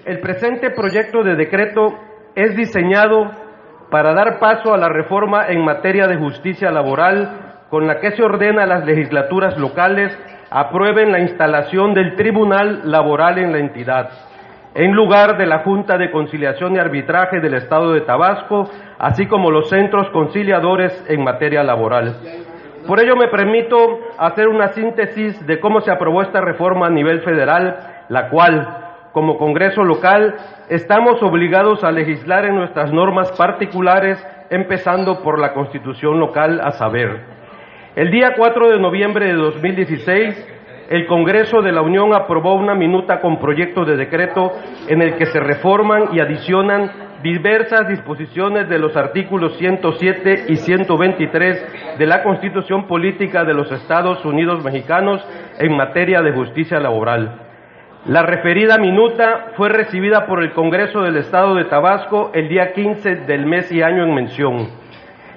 El presente proyecto de decreto es diseñado para dar paso a la reforma en materia de justicia laboral, con la que se ordena a las legislaturas locales aprueben la instalación del Tribunal Laboral en la entidad, en lugar de la Junta de Conciliación y Arbitraje del Estado de Tabasco, así como los centros conciliadores en materia laboral. Por ello me permito hacer una síntesis de cómo se aprobó esta reforma a nivel federal, la cual, como Congreso local, estamos obligados a legislar en nuestras normas particulares, empezando por la Constitución local, a saber: el día 4 de noviembre de 2016, el Congreso de la Unión aprobó una minuta con proyecto de decreto en el que se reforman y adicionan diversas disposiciones de los artículos 107 y 123 de la Constitución Política de los Estados Unidos Mexicanos en materia de justicia laboral. La referida minuta fue recibida por el Congreso del Estado de Tabasco el día 15 del mes y año en mención.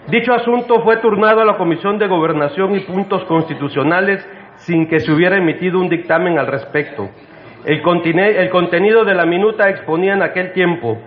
Dicho asunto fue turnado a la Comisión de Gobernación y Puntos Constitucionales sin que se hubiera emitido un dictamen al respecto. El contenido de la minuta exponía en aquel tiempo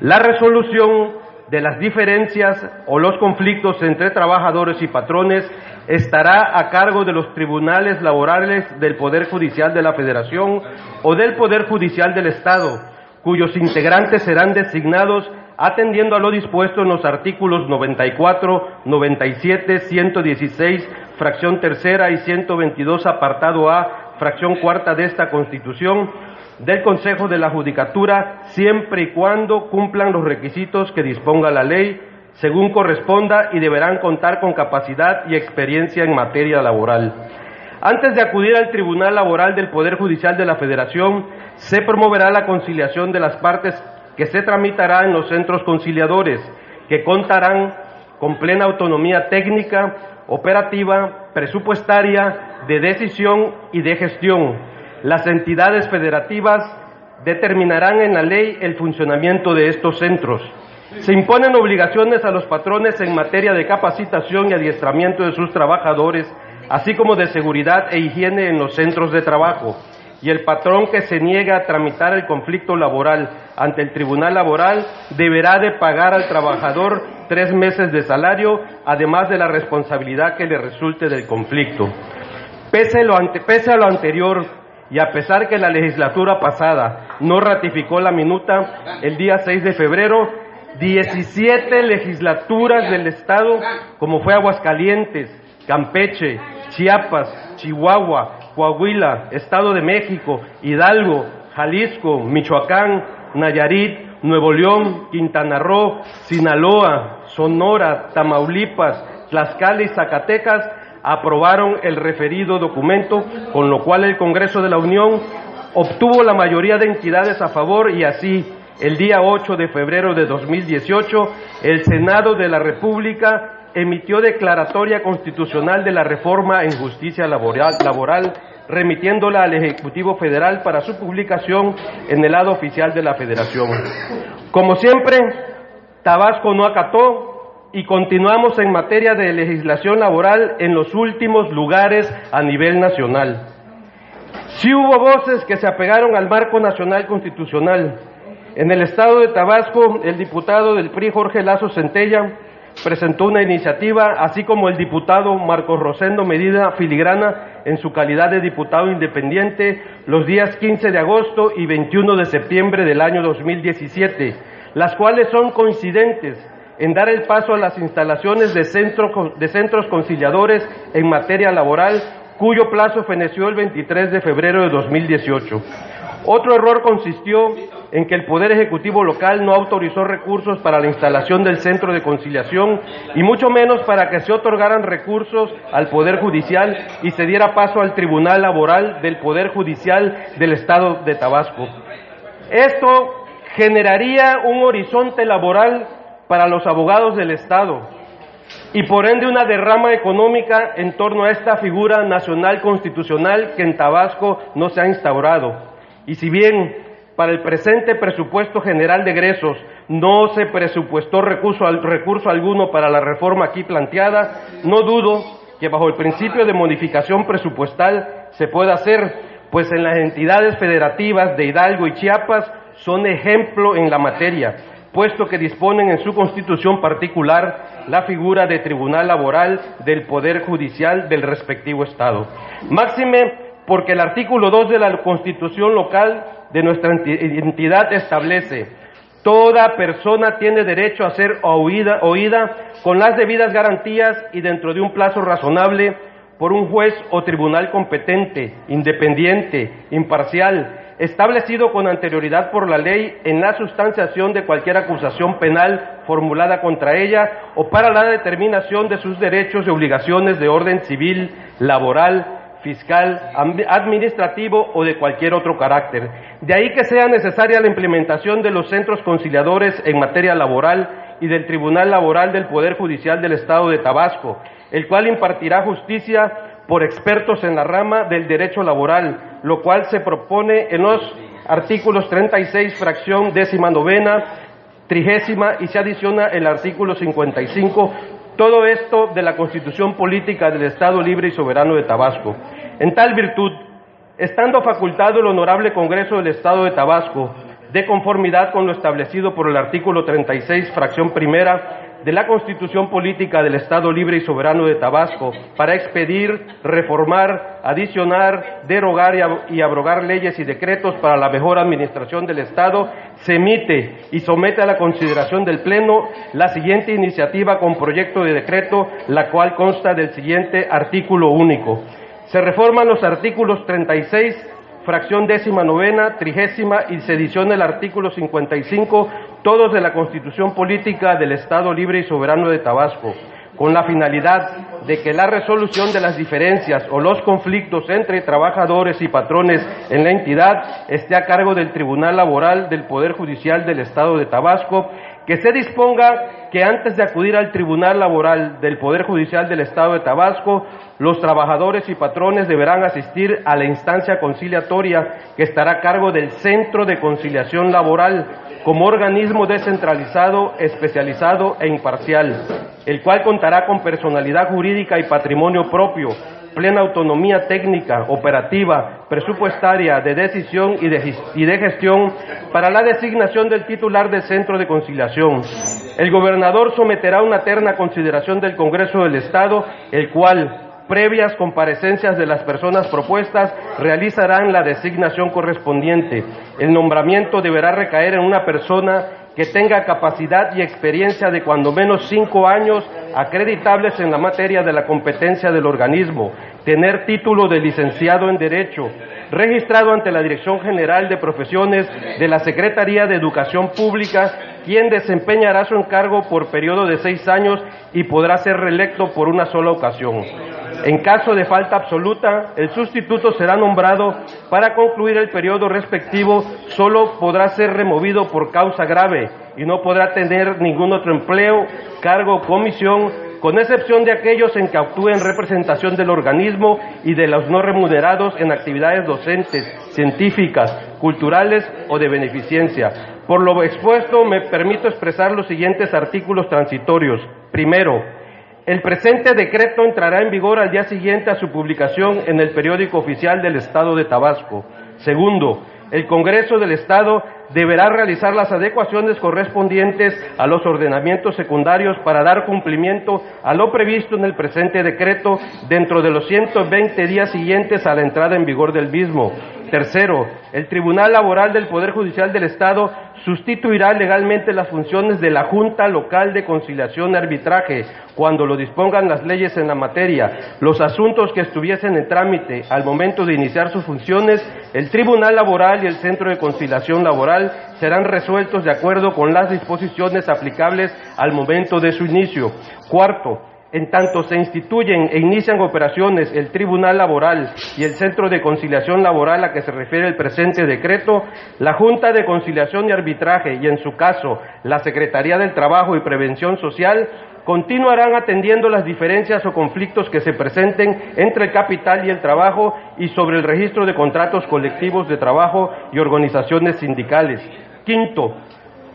la resolución de las diferencias o los conflictos entre trabajadores y patrones estará a cargo de los tribunales laborales del Poder Judicial de la Federación o del Poder Judicial del Estado, cuyos integrantes serán designados atendiendo a lo dispuesto en los artículos 94, 97, 116, fracción tercera y 122, apartado A, fracción cuarta de esta Constitución, del Consejo de la Judicatura, siempre y cuando cumplan los requisitos que disponga la ley, según corresponda, y deberán contar con capacidad y experiencia en materia laboral. Antes de acudir al Tribunal Laboral del Poder Judicial de la Federación, se promoverá la conciliación de las partes, que se tramitará en los centros conciliadores, que contarán con plena autonomía técnica, operativa, presupuestaria, de decisión y de gestión. Las entidades federativas determinarán en la ley el funcionamiento de estos centros. Se imponen obligaciones a los patrones en materia de capacitación y adiestramiento de sus trabajadores, así como de seguridad e higiene en los centros de trabajo. Y el patrón que se niegue a tramitar el conflicto laboral ante el Tribunal Laboral deberá de pagar al trabajador 3 meses de salario, además de la responsabilidad que le resulte del conflicto. Pese a lo anterior, y a pesar que la legislatura pasada no ratificó la minuta, el día 6 de febrero, 17 legislaturas del Estado, como fue Aguascalientes, Campeche, Chiapas, Chihuahua, Coahuila, Estado de México, Hidalgo, Jalisco, Michoacán, Nayarit, Nuevo León, Quintana Roo, Sinaloa, Sonora, Tamaulipas, Tlaxcala y Zacatecas, aprobaron el referido documento, con lo cual el Congreso de la Unión obtuvo la mayoría de entidades a favor y así, el día 8 de febrero de 2018, el Senado de la República emitió declaratoria constitucional de la reforma en justicia laboral, remitiéndola al Ejecutivo Federal para su publicación en el lado oficial de la Federación. Como siempre, Tabasco no acató y continuamos en materia de legislación laboral en los últimos lugares a nivel nacional. Sí hubo voces que se apegaron al marco nacional constitucional. En el estado de Tabasco, el diputado del PRI, Jorge Lazo Centella, presentó una iniciativa, así como el diputado Marcos Rosendo Medina Filigrana, en su calidad de diputado independiente, los días 15 de agosto y 21 de septiembre del año 2017, las cuales son coincidentes en dar el paso a las instalaciones de centros conciliadores en materia laboral, cuyo plazo feneció el 23 de febrero de 2018. Otro error consistió en que el Poder Ejecutivo local no autorizó recursos para la instalación del centro de conciliación y mucho menos para que se otorgaran recursos al Poder Judicial y se diera paso al Tribunal Laboral del Poder Judicial del Estado de Tabasco. Esto generaría un horizonte laboral para los abogados del Estado y por ende una derrama económica en torno a esta figura nacional constitucional que en Tabasco no se ha instaurado. Y si bien para el presente presupuesto general de egresos no se presupuestó recurso alguno para la reforma aquí planteada, no dudo que bajo el principio de modificación presupuestal se pueda hacer, pues en las entidades federativas de Hidalgo y Chiapas son ejemplo en la materia, puesto que disponen en su constitución particular la figura de tribunal laboral del Poder Judicial del respectivo Estado. Máxime porque el artículo 2 de la Constitución local de nuestra entidad establece: toda persona tiene derecho a ser oída con las debidas garantías y dentro de un plazo razonable por un juez o tribunal competente, independiente, imparcial, establecido con anterioridad por la ley en la sustanciación de cualquier acusación penal formulada contra ella o para la determinación de sus derechos y obligaciones de orden civil, laboral, fiscal, administrativo o de cualquier otro carácter. De ahí que sea necesaria la implementación de los centros conciliadores en materia laboral y del Tribunal Laboral del Poder Judicial del Estado de Tabasco, el cual impartirá justicia por expertos en la rama del derecho laboral, lo cual se propone en los artículos 36, fracción 19ª, 30ª, y se adiciona el artículo 55, todo esto de la Constitución Política del Estado Libre y Soberano de Tabasco. En tal virtud, estando facultado el Honorable Congreso del Estado de Tabasco, de conformidad con lo establecido por el artículo 36, fracción primera, de la Constitución Política del Estado Libre y Soberano de Tabasco, para expedir, reformar, adicionar, derogar y abrogar leyes y decretos para la mejor administración del Estado, se emite y somete a la consideración del Pleno la siguiente iniciativa con proyecto de decreto, la cual consta del siguiente artículo único. Se reforman los artículos 36, fracción 19ª, 30ª, y se adiciona el artículo 55, todos de la Constitución Política del Estado Libre y Soberano de Tabasco, con la finalidad de que la resolución de las diferencias o los conflictos entre trabajadores y patrones en la entidad esté a cargo del Tribunal Laboral del Poder Judicial del Estado de Tabasco, que se disponga que antes de acudir al Tribunal Laboral del Poder Judicial del Estado de Tabasco, los trabajadores y patrones deberán asistir a la instancia conciliatoria que estará a cargo del Centro de Conciliación Laboral como organismo descentralizado, especializado e imparcial, el cual contará con personalidad jurídica y patrimonio propio, plena autonomía técnica, operativa, presupuestaria, de decisión y de gestión para la designación del titular del Centro de Conciliación. El gobernador someterá una terna a consideración del Congreso del Estado, el cual, previas comparecencias de las personas propuestas, realizarán la designación correspondiente. El nombramiento deberá recaer en una persona que tenga capacidad y experiencia de cuando menos 5 años acreditables en la materia de la competencia del organismo, tener título de licenciado en Derecho, registrado ante la Dirección General de Profesiones de la Secretaría de Educación Pública, quien desempeñará su encargo por periodo de 6 años y podrá ser reelecto por una sola ocasión. En caso de falta absoluta, el sustituto será nombrado para concluir el periodo respectivo, solo podrá ser removido por causa grave y no podrá tener ningún otro empleo, cargo o comisión, con excepción de aquellos en que actúe en representación del organismo y de los no remunerados en actividades docentes, científicas, culturales o de beneficencia. Por lo expuesto, me permito expresar los siguientes artículos transitorios. Primero, el presente decreto entrará en vigor al día siguiente a su publicación en el periódico oficial del Estado de Tabasco. Segundo, el Congreso del Estado deberá realizar las adecuaciones correspondientes a los ordenamientos secundarios para dar cumplimiento a lo previsto en el presente decreto dentro de los 120 días siguientes a la entrada en vigor del mismo. Tercero, el Tribunal Laboral del Poder Judicial del Estado sustituirá legalmente las funciones de la Junta Local de Conciliación y Arbitraje cuando lo dispongan las leyes en la materia. Los asuntos que estuviesen en trámite al momento de iniciar sus funciones, el Tribunal Laboral y el Centro de Conciliación Laboral serán resueltos de acuerdo con las disposiciones aplicables al momento de su inicio. Cuarto, en tanto se instituyen e inician operaciones el Tribunal Laboral y el Centro de Conciliación Laboral a que se refiere el presente decreto, la Junta de Conciliación y Arbitraje y, en su caso, la Secretaría del Trabajo y Prevención Social continuarán atendiendo las diferencias o conflictos que se presenten entre el capital y el trabajo y sobre el registro de contratos colectivos de trabajo y organizaciones sindicales. Quinto,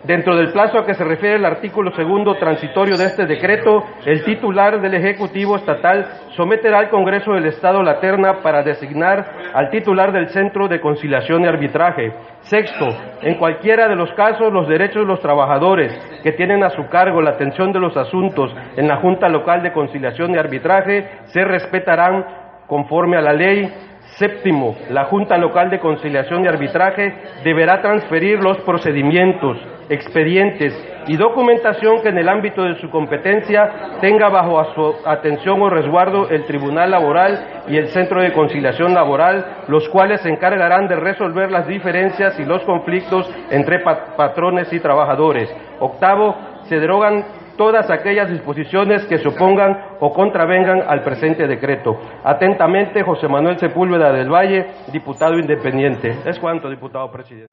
Dentro del plazo a que se refiere el artículo segundo transitorio de este decreto, el titular del Ejecutivo Estatal someterá al Congreso del Estado la terna para designar al titular del Centro de Conciliación y Arbitraje. Sexto, en cualquiera de los casos, los derechos de los trabajadores que tienen a su cargo la atención de los asuntos en la Junta Local de Conciliación y Arbitraje se respetarán conforme a la ley. Séptimo, la Junta Local de Conciliación y Arbitraje deberá transferir los procedimientos, expedientes y documentación que en el ámbito de su competencia tenga bajo su atención o resguardo el Tribunal Laboral y el Centro de Conciliación Laboral, los cuales se encargarán de resolver las diferencias y los conflictos entre patrones y trabajadores. Octavo, se derogan todas aquellas disposiciones que se opongan o contravengan al presente decreto. Atentamente, José Manuel Sepúlveda del Valle, diputado independiente. Es cuanto, diputado presidente.